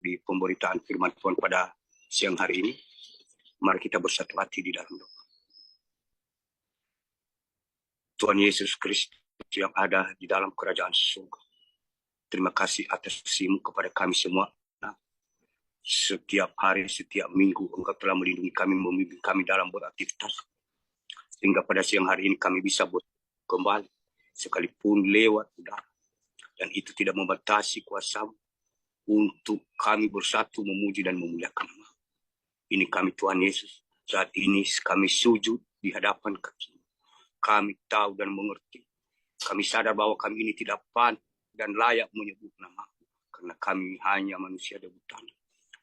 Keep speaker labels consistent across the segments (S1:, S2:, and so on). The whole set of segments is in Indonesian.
S1: di pemberitaan firman Tuhan pada siang hari ini. Mari kita bersatu hati di dalam doa. Tuhan Yesus Kristus yang ada di dalam kerajaan surga, terima kasih atas kasih-Mu kepada kami semua. Setiap hari, setiap minggu, Engkau telah melindungi kami, membimbing kami dalam beraktivitas. Sehingga pada siang hari ini kami bisa kembali, sekalipun lewat udara. Dan itu tidak membatasi kuasa-Mu untuk kami bersatu memuji dan memuliakan Nama. Ini kami Tuhan Yesus. Saat ini kami sujud di hadapan kaki-Mu. Kami tahu dan mengerti. Kami sadar bahwa kami ini tidak pantas dan layak menyebut Nama-Mu. Karena kami hanya manusia debutan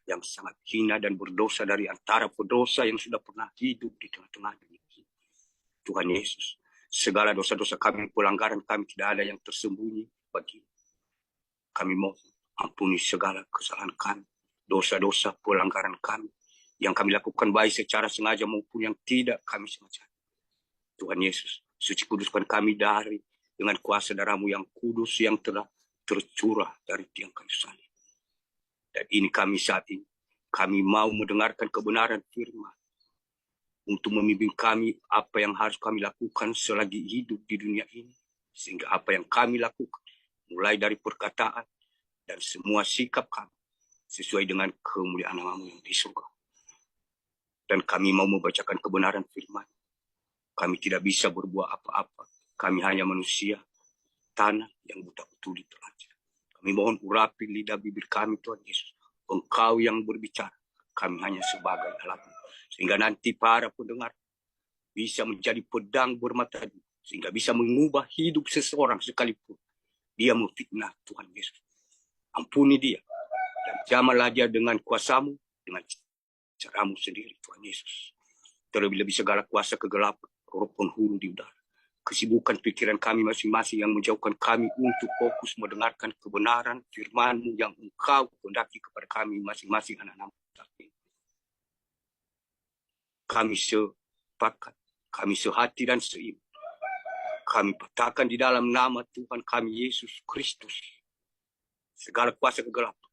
S1: yang sangat hina dan berdosa dari antara pendosa yang sudah pernah hidup di tengah-tengah dunia. Tuhan Yesus, segala dosa-dosa kami, pelanggaran kami tidak ada yang tersembunyi bagi-Mu. Kami mohon ampuni segala kesalahan kami, dosa-dosa pelanggaran kami, yang kami lakukan baik secara sengaja maupun yang tidak kami sengaja. Tuhan Yesus, suci kuduskan kami dengan kuasa darah-Mu yang kudus yang telah tercurah dari tiang kayu salib. Dan ini kami saat ini, kami mau mendengarkan kebenaran firman untuk membimbing kami apa yang harus kami lakukan selagi hidup di dunia ini. Sehingga apa yang kami lakukan, mulai dari perkataan dan semua sikap kami, sesuai dengan kemuliaan Nama-Mu yang di surga. Dan kami mau membacakan kebenaran firman. Kami tidak bisa berbuat apa-apa. Kami hanya manusia, tanah yang buta tuli terlanjur. Kami mohon urapi lidah bibir kami, Tuhan Yesus. Engkau yang berbicara, kami hanya sebagai alat. Sehingga nanti para pendengar bisa menjadi pedang bermata dua, sehingga bisa mengubah hidup seseorang sekalipun dia memfitnah Tuhan Yesus. Ampuni dia, dan jamalah dia dengan kuasa-Mu, dengan cara-Mu sendiri, Tuhan Yesus. Terlebih-lebih segala kuasa kegelapan, roh penghulu di udara, kesibukan pikiran kami masing-masing yang menjauhkan kami untuk fokus mendengarkan kebenaran firman-Mu yang Engkau kehendaki kepada kami masing-masing anak-anak-Mu. Kami sepakat, kami sehati dan seiman. Kami patahkan di dalam nama Tuhan kami Yesus Kristus segala kuasa kegelapan,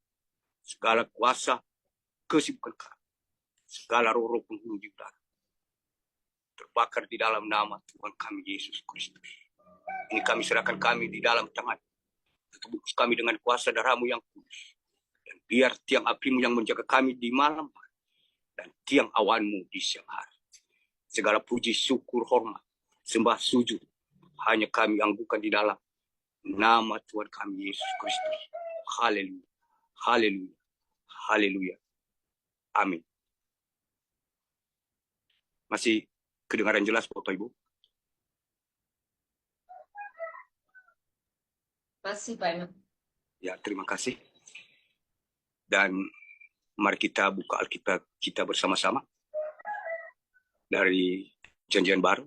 S1: segala kuasa kesibukan kami, segala roh-roh penghulu di udara, terbakar di dalam nama Tuhan kami Yesus Kristus. Ini kami serahkan kami di dalam tangan. Tebus kami dengan kuasa darah-Mu yang kudus. Dan biar tiang api-Mu yang menjaga kami di malam hari, dan tiang awan-Mu di siang hari. Segala puji, syukur, hormat, sembah, sujud, hanya kami anggukan di dalam nama Tuhan kami Yesus Kristus. Haleluya, haleluya, haleluya. Amin. Masih kedengaran jelas Bapak Ibu?
S2: Masih Pak Imam.
S1: Ya, terima kasih. Dan mari kita buka Alkitab kita bersama-sama dari Perjanjian Baru.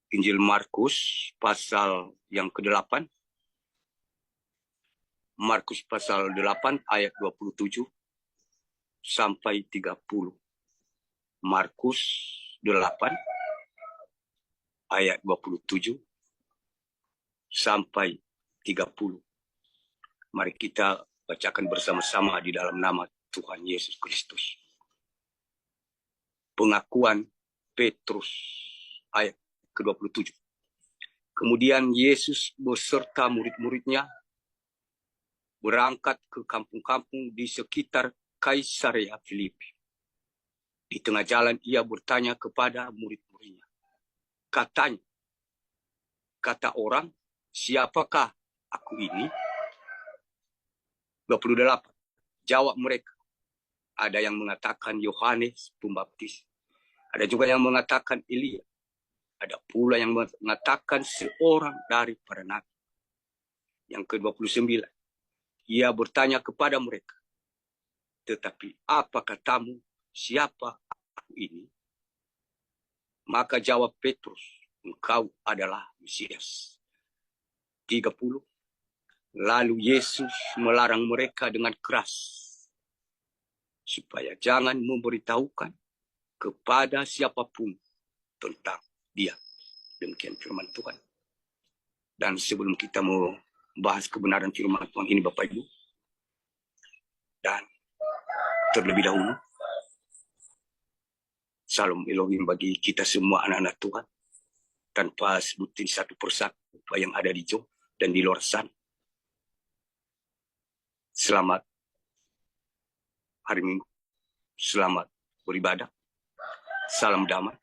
S1: Injil Markus pasal yang ke-8. Markus pasal 8 ayat 27 sampai 30. Markus 8 ayat 27 sampai 30. Mari kita bacakan bersama-sama di dalam nama Tuhan Yesus Kristus. Pengakuan Petrus ayat ke-27. Kemudian Yesus beserta murid-muridnya berangkat ke kampung-kampung di sekitar Kaisarea Filipi. Di tengah jalan ia bertanya kepada murid-muridnya. Katanya, kata orang, siapakah aku ini? 28. Jawab mereka. Ada yang mengatakan Yohanes Pembaptis. Ada juga yang mengatakan Elia. Ada pula yang mengatakan seorang dari para nabi. Yang ke-29. Ia bertanya kepada mereka. Tetapi apa katamu, siapa aku ini? Maka jawab Petrus, engkau adalah Mesias. 30. Lalu Yesus melarang mereka dengan keras supaya jangan memberitahukan kepada siapapun tentang dia. Demikian firman Tuhan. Dan sebelum kita mau bahas kebenaran firman Tuhan ini Bapak Ibu, Terlebih dahulu, Salam Elohim bagi kita semua anak-anak Tuhan. Tanpa sebutin satu persatu yang ada di jauh dan di luar sana. Selamat hari Minggu. Selamat beribadah. Salam damai.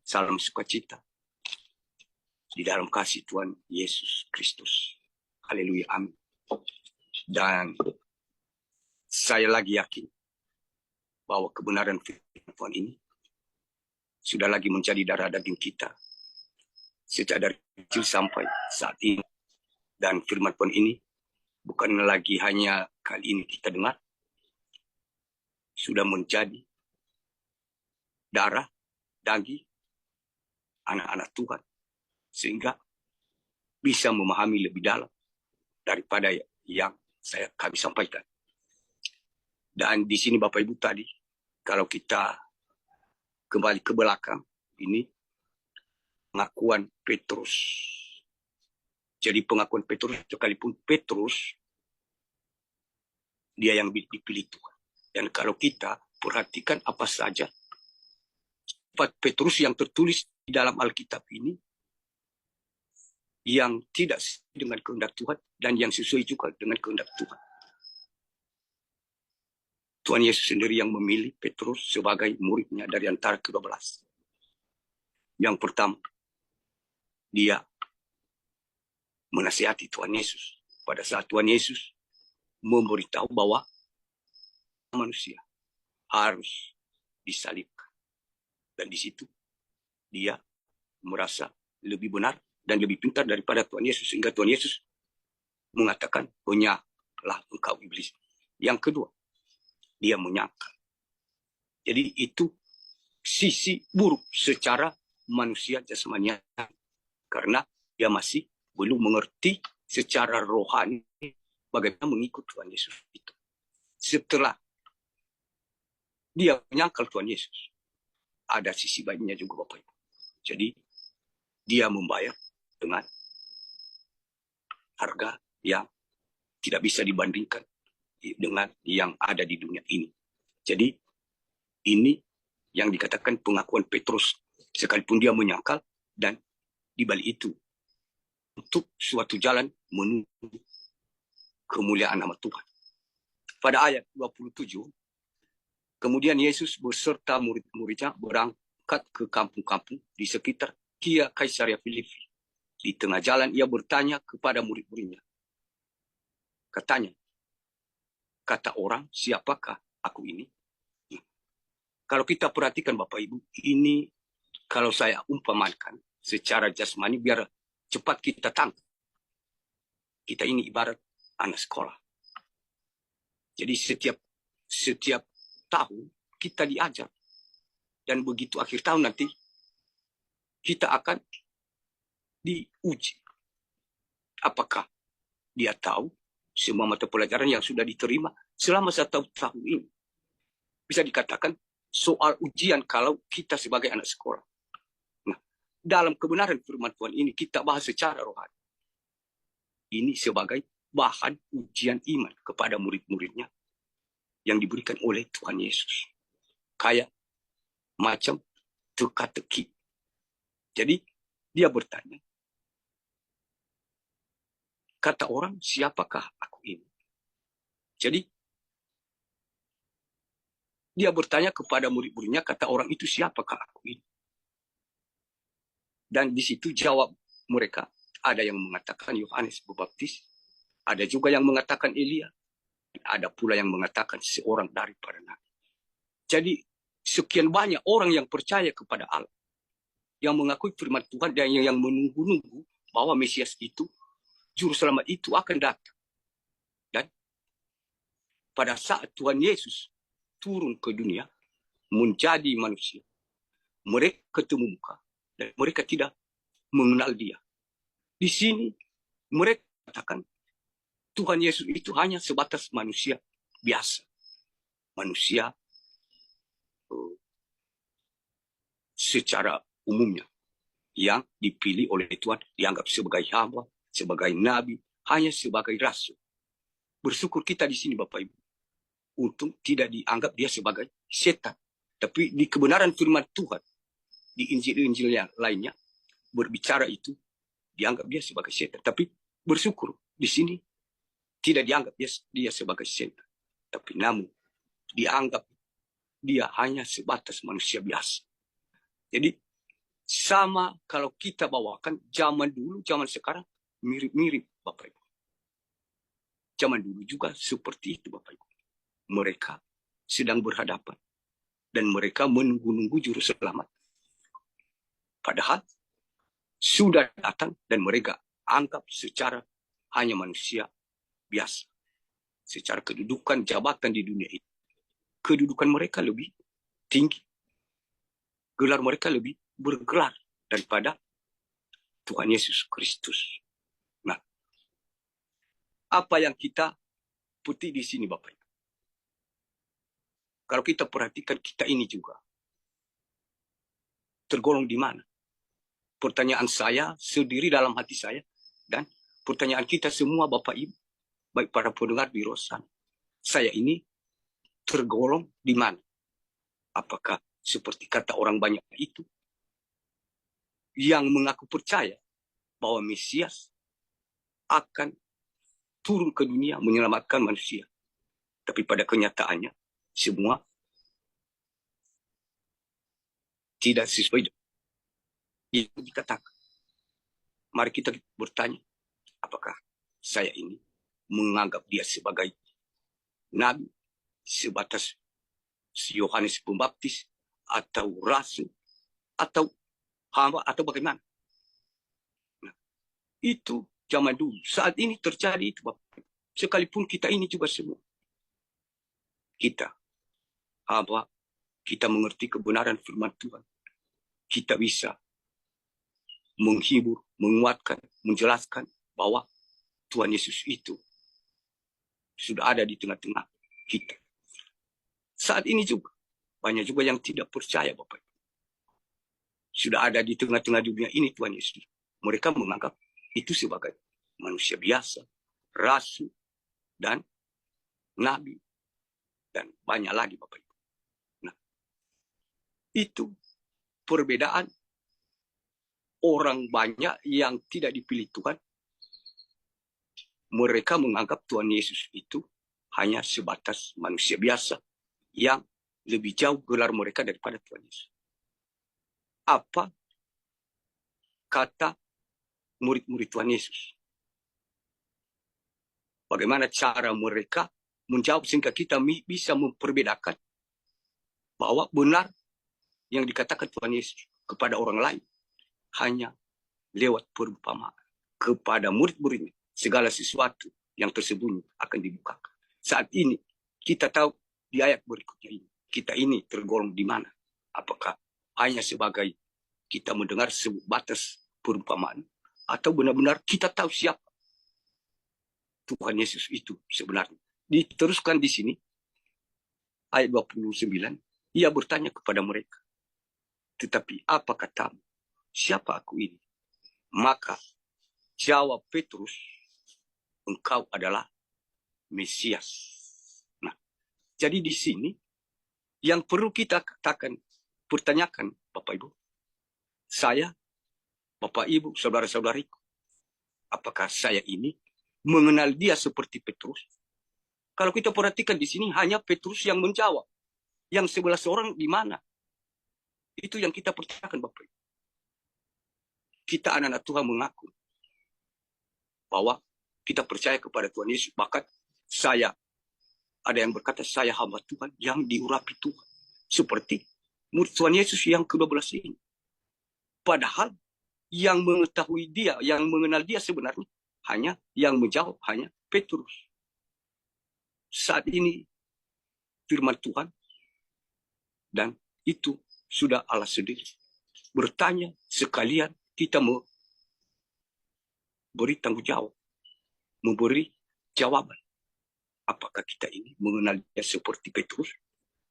S1: Salam sukacita. Di dalam kasih Tuhan Yesus Kristus. Haleluya. Amin. Dan saya lagi yakin bahwa kebenaran firman Tuhan ini sudah lagi menjadi darah daging kita sejak dari kecil sampai saat ini. Dan firman Tuhan ini bukan lagi hanya kali ini kita dengar, sudah menjadi darah daging anak-anak Tuhan, sehingga bisa memahami lebih dalam daripada yang kami sampaikan. Dan di sini Bapak Ibu tadi, kalau kita kembali ke belakang, ini pengakuan Petrus. Jadi pengakuan Petrus, sekalipun Petrus, dia yang dipilih Tuhan. Dan kalau kita perhatikan apa saja sifat Petrus yang tertulis di dalam Alkitab ini, yang tidak sesuai dengan kehendak Tuhan, dan yang sesuai juga dengan kehendak Tuhan. Tuhan Yesus sendiri yang memilih Petrus sebagai muridnya dari antara ke-12. Yang pertama, dia menasihati Tuhan Yesus. Pada saat Tuhan Yesus memberitahu bahwa manusia harus disalibkan. Dan di situ dia merasa lebih benar dan lebih pintar daripada Tuhan Yesus. Sehingga Tuhan Yesus mengatakan, "Banyaklah engkau iblis." Yang kedua, dia menyangkal. Jadi itu sisi buruk secara manusia jasmania, karena dia masih belum mengerti secara rohani bagaimana mengikut Tuhan Yesus itu. Setelah dia menyangkal Tuhan Yesus, ada sisi baiknya juga Bapak Ibu. Jadi dia membayar dengan harga yang tidak bisa dibandingkan dengan yang ada di dunia ini. Jadi ini yang dikatakan pengakuan Petrus, sekalipun dia menyangkal, dan di balik itu untuk suatu jalan menuju kemuliaan nama Tuhan. Pada ayat 27, kemudian Yesus beserta murid-muridnya berangkat ke kampung-kampung di sekitar Kaisarea Filipi. Di tengah jalan ia bertanya kepada murid-muridnya. Katanya, kata orang, siapakah aku ini? Kalau kita perhatikan Bapak Ibu, ini kalau saya umpamakan secara jasmani biar cepat kita tangkap. Kita ini ibarat anak sekolah. Jadi setiap tahun kita diajar. Dan begitu akhir tahun nanti kita akan diuji. Apakah dia tahu semua mata pelajaran yang sudah diterima selama 1 tahun ini? Bisa dikatakan soal ujian kalau kita sebagai anak sekolah. Nah, dalam kebenaran firman Tuhan ini kita bahas secara rohani. Ini sebagai bahan ujian iman kepada murid-muridnya yang diberikan oleh Tuhan Yesus. Kayak macam teka-teki. Jadi dia bertanya, kata orang, siapakah aku ini? Jadi dia bertanya kepada murid-muridnya, kata orang itu, siapakah aku ini? Dan di situ jawab mereka, ada yang mengatakan Yohanes Pembaptis, ada juga yang mengatakan Elia, ada pula yang mengatakan seorang daripada nabi. Jadi sekian banyak orang yang percaya kepada Allah, yang mengakui firman Tuhan, dan yang menunggu-nunggu bahwa Mesias itu, Juru Selamat itu akan datang. Dan pada saat Tuhan Yesus turun ke dunia, menjadi manusia, mereka ketemu muka, dan mereka tidak mengenal dia. Di sini mereka katakan Tuhan Yesus itu hanya sebatas manusia biasa. Manusia secara umumnya yang dipilih oleh Tuhan, dianggap sebagai hamba, sebagai nabi, hanya sebagai rasul. Bersyukur kita di sini Bapak Ibu. untuk tidak dianggap dia sebagai setan. Tapi di kebenaran firman Tuhan, di Injil-Injil yang lainnya, berbicara itu, dianggap dia sebagai setan. Tapi bersyukur, di sini tidak dianggap dia sebagai setan. Tapi namun, dianggap dia hanya sebatas manusia biasa. Jadi, sama kalau kita bawakan zaman dulu, zaman sekarang, mirip-mirip Bapak Ibu. Zaman dulu juga seperti itu Bapak Ibu. Mereka sedang berhadapan. Dan mereka menunggu-nunggu juru selamat. Padahal sudah datang dan mereka anggap secara hanya manusia biasa. Secara kedudukan, jabatan di dunia ini. Kedudukan mereka lebih tinggi. Gelar mereka lebih bergelar daripada Tuhan Yesus Kristus. Nah, apa yang kita petik di sini Bapak Ibu? Kalau kita perhatikan, kita ini juga tergolong di mana? Pertanyaan saya sendiri dalam hati saya, dan pertanyaan kita semua Bapak Ibu, baik para pendengar di Rosan, saya ini tergolong di mana? Apakah seperti kata orang banyak itu, yang mengaku percaya bahwa Mesias akan turun ke dunia menyelamatkan manusia? Tapi pada kenyataannya, semua tidak sesuai yang dikatakan. Mari kita bertanya, apakah saya ini menganggap dia sebagai nabi, sebatas Yohanes Pembaptis, atau rasul, atau hamba, atau bagaimana? Nah, itu zaman dulu. Saat ini terjadi itu Bapak. Sekalipun kita ini juga semua. Kita mengerti kebenaran firman Tuhan. Kita bisa menghibur, menguatkan, menjelaskan bahwa Tuhan Yesus itu sudah ada di tengah-tengah kita. Saat ini juga, banyak juga yang tidak percaya Bapak. Sudah ada di tengah-tengah dunia ini Tuhan Yesus. Mereka menganggap itu sebagai manusia biasa, rasul, dan nabi, dan banyak lagi Bapak Ibu. Nah, itu perbedaan orang banyak yang tidak dipilih Tuhan. Mereka menganggap Tuhan Yesus itu hanya sebatas manusia biasa yang lebih jauh gelar mereka daripada Tuhan Yesus. Apa kata murid-murid Tuhan Yesus? Bagaimana cara mereka menjawab sehingga kita bisa memperbedakan bahwa benar yang dikatakan Tuhan Yesus kepada orang lain hanya lewat perumpamaan. Kepada murid-muridnya segala sesuatu yang tersembunyi akan dibukakan. Saat ini kita tahu di ayat berikutnya ini, kita ini tergolong di mana? Apakah hanya sebagai kita mendengar sebatas perumpamaan, atau benar-benar kita tahu siapa Tuhan Yesus itu sebenarnya? Diteruskan di sini ayat 29, ia bertanya kepada mereka, tetapi apa katamu? Siapa aku ini? Maka jawab Petrus, engkau adalah Mesias. Nah, jadi di sini yang perlu kita katakan, pertanyakan Bapak Ibu, saya, Bapak Ibu, saudara-saudariku, apakah saya ini mengenal dia seperti Petrus? Kalau kita perhatikan di sini hanya Petrus yang menjawab. Yang 11 orang di mana? Itu yang kita pertanyakan Bapak Ibu. Kita anak-anak Tuhan mengaku bahwa kita percaya kepada Tuhan Yesus. Bahkan saya, ada yang berkata saya hamba Tuhan yang diurapi Tuhan. Seperti murid Tuhan Yesus yang ke-12 ini. Padahal yang mengetahui dia, yang mengenal dia sebenarnya hanya yang menjawab hanya Petrus. Saat ini firman Tuhan, dan itu sudah Allah sendiri bertanya, sekalian kita mau beri tanggung jawab, memberi jawaban. Apakah kita ini mengenal dia seperti Petrus?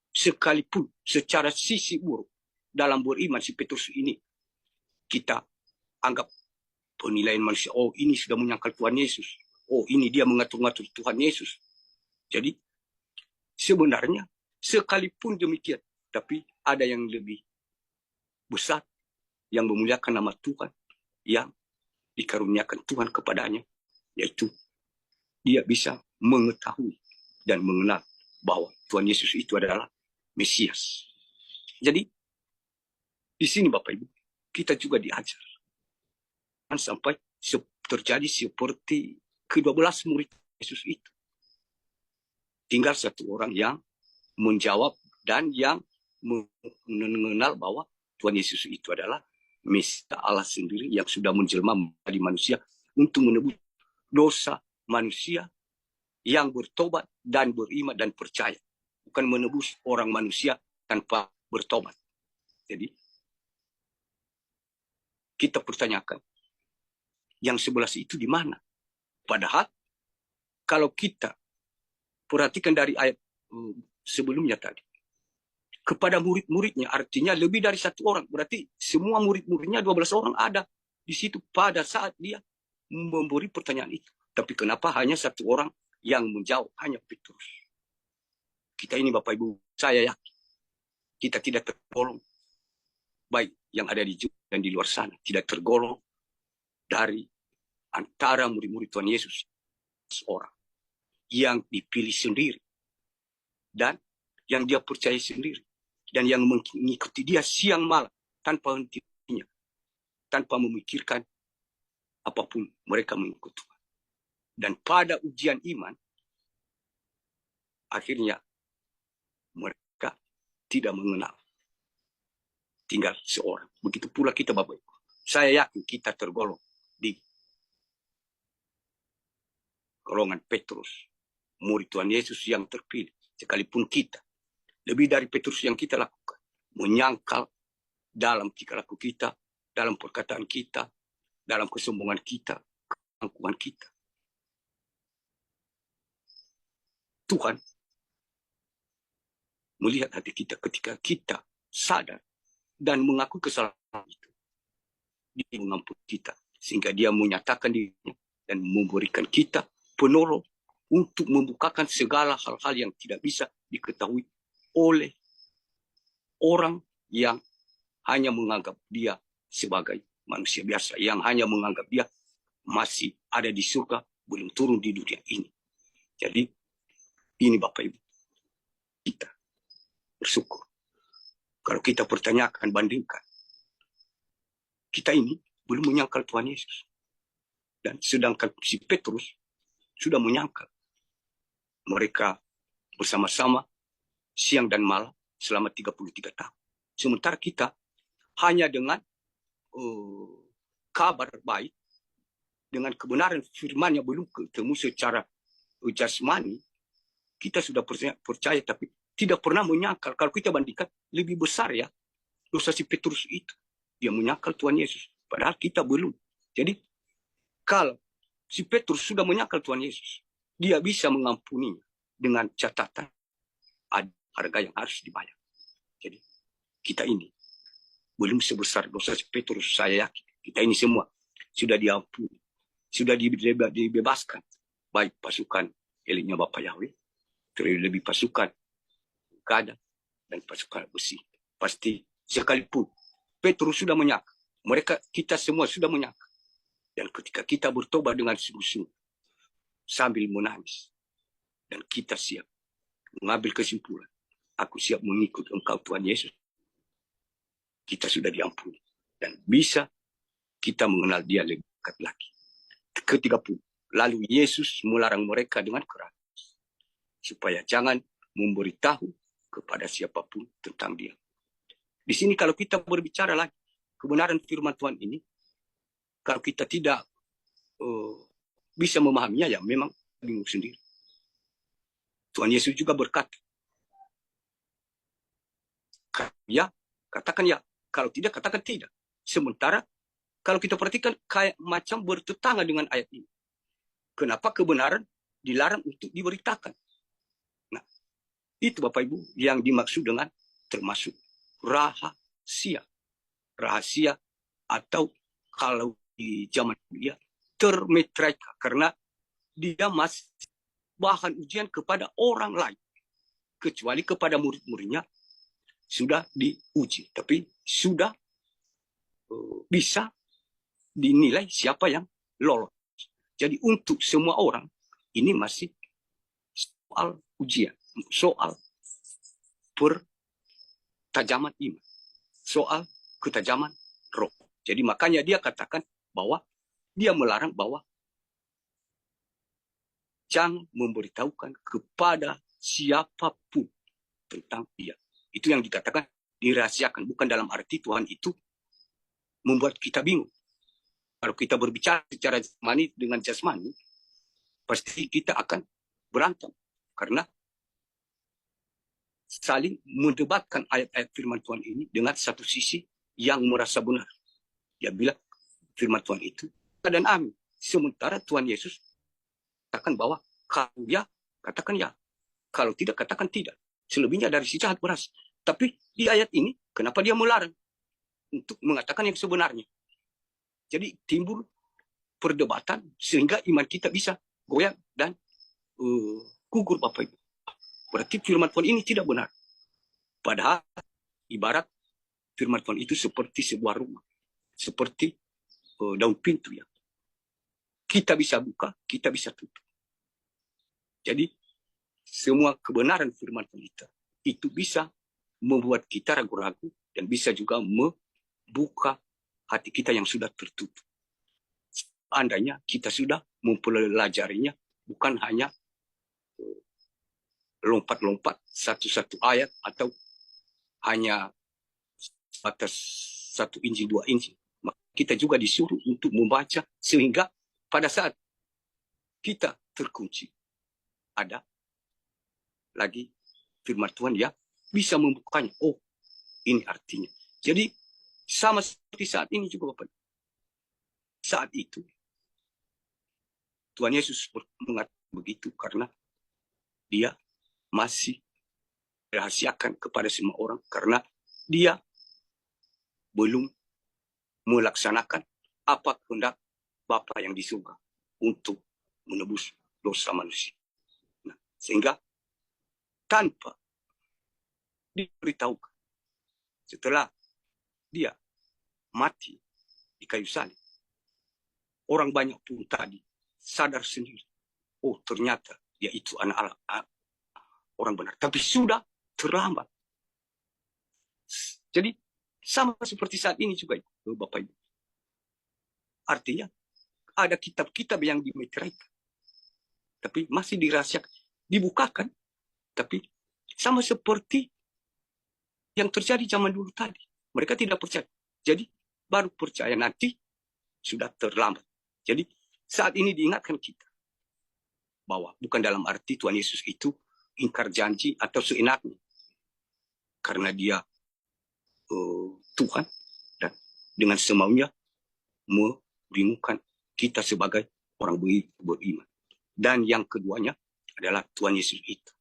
S1: Sekalipun secara sisi buruk dalam beriman si Petrus ini, kita anggap penilaian manusia, oh ini sudah menyangkal Tuhan Yesus, oh ini dia mengatur-ngatur Tuhan Yesus. Jadi sebenarnya sekalipun demikian, tapi ada yang lebih besar yang memuliakan nama Tuhan, yang dikaruniakan Tuhan kepadanya, yaitu dia bisa mengetahui dan mengenal bahwa Tuhan Yesus itu adalah Mesias. Jadi di sini Bapak Ibu, kita juga diajar sampai terjadi seperti ke-12 murid Yesus itu. Tinggal satu orang yang menjawab dan yang mengenal bahwa Tuhan Yesus itu adalah Mesias Allah sendiri yang sudah menjelma menjadi manusia untuk menebus dosa manusia yang bertobat dan beriman dan percaya. Bukan menebus orang manusia tanpa bertobat. Jadi kita pertanyakan, yang 11 itu di mana? Padahal kalau kita perhatikan dari ayat sebelumnya tadi, kepada murid-muridnya, artinya lebih dari satu orang. Berarti semua murid-muridnya 12 orang ada di situ pada saat dia memberi pertanyaan itu. Tapi kenapa hanya satu orang yang menjawab, hanya Petrus? Kita ini Bapak Ibu, saya yakin kita tidak tergolong, baik yang ada di Jepang dan di luar sana, tidak tergolong dari antara murid-murid Tuhan Yesus seorang yang dipilih sendiri dan yang dia percaya sendiri dan yang mengikuti dia siang malam tanpa hentinya, tanpa memikirkan apapun, mereka mengikuti Tuhan. Dan pada ujian iman akhirnya mereka tidak mengenal, tinggal seorang. Begitu pula kita Bapak Ibu, saya yakin kita tergolong di golongan Petrus, murid Tuhan Yesus yang terpilih. Sekalipun kita lebih dari Petrus yang kita lakukan, menyangkal dalam tingkah laku kita, dalam perkataan kita, dalam kesombongan kita, keangkuhan kita. Tuhan melihat hati kita ketika kita sadar dan mengaku kesalahan itu. Dia mengampuni kita, sehingga dia menyatakan dirinya dan memberikan kita penolong untuk membukakan segala hal-hal yang tidak bisa diketahui oleh orang yang hanya menganggap dia sebagai manusia biasa, yang hanya menganggap dia masih ada di surga, belum turun di dunia ini. Jadi ini Bapak Ibu, kita bersyukur. Kalau kita pertanyakan, bandingkan, kita ini belum menyangkal Tuhan Yesus. Dan sedangkan si Petrus sudah menyangkal. Mereka bersama-sama siang dan malam selama 33 tahun. Sementara kita hanya dengan kabar baik, dengan kebenaran firman yang belum ketemu secara jasmani, kita sudah percaya tapi tidak pernah menyangkal. Kalau kita bandingkan, lebih besar ya dosa si Petrus itu. Dia menyangkal Tuhan Yesus, padahal kita belum. Jadi kalau si Petrus sudah menyangkal Tuhan Yesus, dia bisa mengampuninya dengan catatan ada harga yang harus dibayar. Jadi kita ini belum sebesar dosa si Petrus. Saya yakin kita ini semua sudah diampuni, sudah dibebaskan. Baik pasukan elitnya Bapak Yahweh, terlebih pasukan Gada dan pasukan besi. Pasti sekalipun Petrus sudah menyangkal, kita semua sudah menyangkal. Dan ketika kita bertobat dengan sungguh-sungguh, sambil menangis, dan kita siap mengambil kesimpulan, aku siap mengikut Engkau Tuhan Yesus, kita sudah diampuni. Dan bisa kita mengenal dia lebih dekat lagi. Ketiga pun, lalu Yesus melarang mereka dengan keras, supaya jangan memberitahu kepada siapapun tentang dia. Di sini kalau kita berbicara lagi, kebenaran firman Tuhan ini, kalau kita tidak bisa memahaminya, ya memang bingung sendiri. Tuhan Yesus juga berkata, ya, katakan ya. Kalau tidak, katakan tidak. Sementara, kalau kita perhatikan, kayak macam bertentangan dengan ayat ini. Kenapa kebenaran dilarang untuk diberitakan? Nah, itu Bapak Ibu yang dimaksud dengan termasuk rahasia. Rahasia atau kalau di zaman dia termetreka, karena dia masih bahan ujian kepada orang lain. kecuali kepada murid-muridnya sudah diuji, tapi sudah bisa dinilai siapa yang lolos. Jadi untuk semua orang ini masih soal ujian, soal pertajaman iman, soal ketajaman roh. Jadi makanya dia katakan bahwa dia melarang bahwa jangan memberitahukan kepada siapapun tentang dia. Itu yang dikatakan dirahasiakan. Bukan dalam arti Tuhan itu membuat kita bingung. Kalau kita berbicara secara jasmani dengan jasmani, pasti kita akan berantem. Karena saling mendebatkan ayat-ayat firman Tuhan ini dengan satu sisi yang merasa benar. Dia bilang firman Tuhan itu dan amin. Sementara Tuhan Yesus katakan bahwa kalau ya, katakan ya. Kalau tidak, katakan tidak. Selebihnya dari si jahat beras. Tapi di ayat ini, kenapa dia melarang untuk mengatakan yang sebenarnya? Jadi timbul perdebatan sehingga iman kita bisa goyang dan gugur, Bapak Ibu. Berarti firman Tuhan ini tidak benar. Padahal ibarat firman Tuhan itu seperti sebuah rumah. Seperti daun pintu ya. Kita bisa buka, kita bisa tutup. Jadi semua kebenaran firman Tuhan itu bisa membuat kita ragu-ragu dan bisa juga membuka hati kita yang sudah tertutup. Seandainya kita sudah mempelajarinya, bukan hanya lompat-lompat satu-satu ayat atau hanya atas satu injil, dua injil. Maka kita juga disuruh untuk membaca sehingga pada saat kita terkunci, ada lagi firman Tuhan yang bisa membukanya. Oh, ini artinya. Jadi sama seperti saat ini juga Bapak. Saat itu Tuhan Yesus mengatakan begitu karena dia masih dirahasiakan kepada semua orang karena dia belum melaksanakan apa kehendak Bapa yang di surga untuk menebus dosa manusia. Nah, sehingga tanpa diberitahukan setelah dia mati di kayu salib, orang banyak pun tadi sadar sendiri, oh ternyata dia itu anak Allah, orang benar, tapi sudah terlambat. Jadi sama seperti saat ini juga Bapak Ibu. Artinya ada kitab-kitab yang dimeteraikan, tapi masih dirahasiakan, dibukakan, tapi sama seperti yang terjadi zaman dulu tadi. Mereka tidak percaya. Jadi baru percaya nanti sudah terlambat. Jadi saat ini diingatkan kita bahwa bukan dalam arti Tuhan Yesus itu ingkar janji atau seenaknya. Karena dia Tuhan dan dengan semaunya membingungkan kita sebagai orang beriman. Dan yang keduanya adalah Tuhan Yesus itu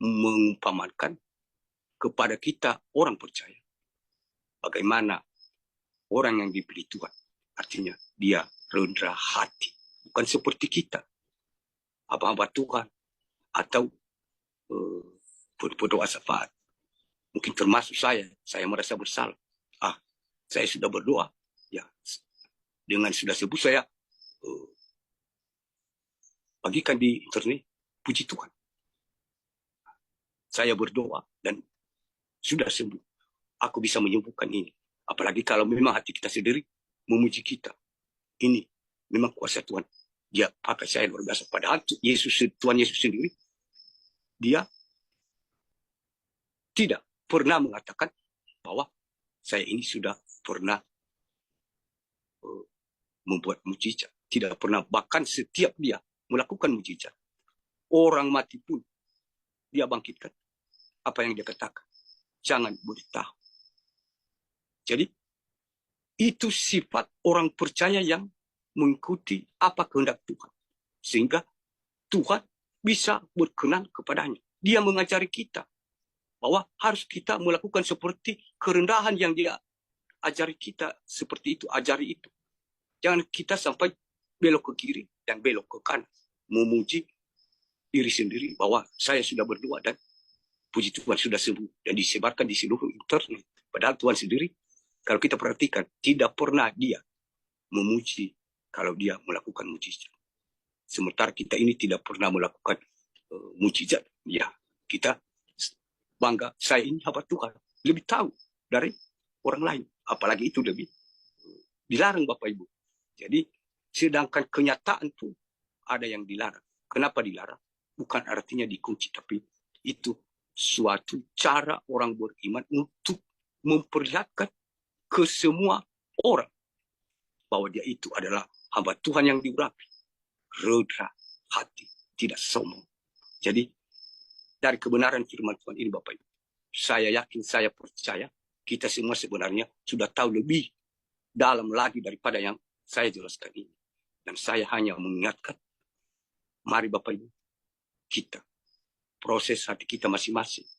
S1: mengumpamakan kepada kita orang percaya bagaimana orang yang dipilih Tuhan. Artinya dia rendah hati. Bukan seperti kita. Hamba-hamba Tuhan. Atau berdoa syafaat. Mungkin termasuk saya. Saya merasa bersalah. Saya sudah berdoa. Ya, dengan sudah sebut saya bagikan di internet. Puji Tuhan. Saya berdoa dan sudah sembuh. Aku bisa menyembuhkan ini. Apalagi kalau memang hati kita sendiri memuji kita. Ini memang kuasa Tuhan. Dia pakai saya luar biasa. Padahal Tuhan Yesus sendiri, dia tidak pernah mengatakan bahwa saya ini sudah pernah membuat mujizat. Tidak pernah. Bahkan setiap dia melakukan mujizat, orang mati pun dia bangkitkan. Apa yang dia katakan? Jangan beritahu. Jadi, itu sifat orang percaya yang mengikuti apa kehendak Tuhan. Sehingga Tuhan bisa berkenan kepadanya. Dia mengajari kita bahwa harus kita melakukan seperti kerendahan yang dia ajari kita. Seperti itu, ajari itu. Jangan kita sampai belok ke kiri dan belok ke kanan. Memuji diri sendiri bahwa saya sudah berdoa dan puji Tuhan sudah sembuh dan disebarkan di seluruh internet. Padahal Tuhan sendiri, kalau kita perhatikan, tidak pernah dia memuji kalau dia melakukan mujizat. Sementara kita ini tidak pernah melakukan mujizat. Ya, kita bangga, saya ini hamba Tuhan. Lebih tahu dari orang lain. Apalagi itu lebih dilarang Bapak Ibu. Jadi, sedangkan kenyataan itu ada yang dilarang. Kenapa dilarang? Bukan artinya dikunci, tapi itu suatu cara orang beriman untuk memperlihatkan ke semua orang bahwa dia itu adalah hamba Tuhan yang diurapi, redha hati, tidak sombong. Jadi dari kebenaran firman Tuhan ini Bapak Ibu, saya yakin, saya percaya kita semua sebenarnya sudah tahu lebih dalam lagi daripada yang saya jelaskan ini. Dan saya hanya mengingatkan, mari Bapak Ibu, kita proses hati kita masing-masing.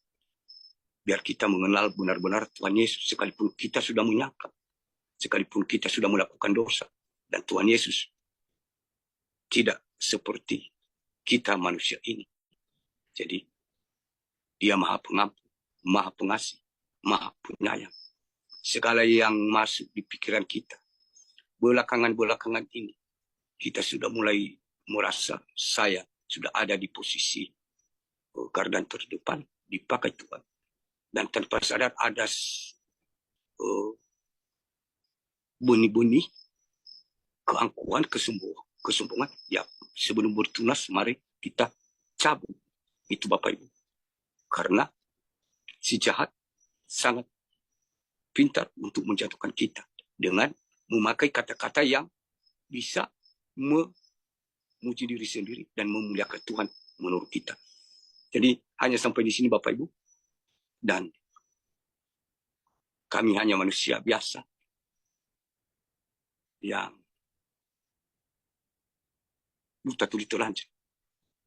S1: Biar kita mengenal benar-benar Tuhan Yesus, sekalipun kita sudah menyangkal, sekalipun kita sudah melakukan dosa. Dan Tuhan Yesus tidak seperti kita manusia ini. Jadi, dia maha pengampun, maha pengasih, maha penyayang. Segala yang masuk di pikiran kita, belakangan-belakangan ini, kita sudah mulai merasa saya sudah ada di posisi garda terdepan, dipakai Tuhan. Dan tanpa sadar ada benih-benih keangkuhan, kesombongan. Ya, sebelum bertunas, mari kita cabut. Itu Bapak Ibu. Karena si jahat sangat pintar untuk menjatuhkan kita dengan memakai kata-kata yang bisa memuji diri sendiri dan memuliakan Tuhan menurut kita. Jadi hanya sampai di sini Bapak Ibu. Dan kami hanya manusia biasa yang buta tuli telanjang.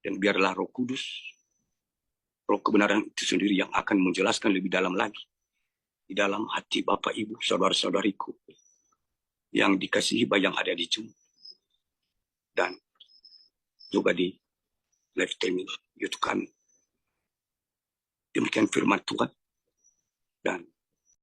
S1: Dan biarlah Roh Kudus, Roh kebenaran itu sendiri yang akan menjelaskan lebih dalam lagi di dalam hati Bapak Ibu, saudara-saudariku yang dikasihi yang ada di Zoom dan juga di live streaming YouTube kami. Demikian firman Tuhan. Dan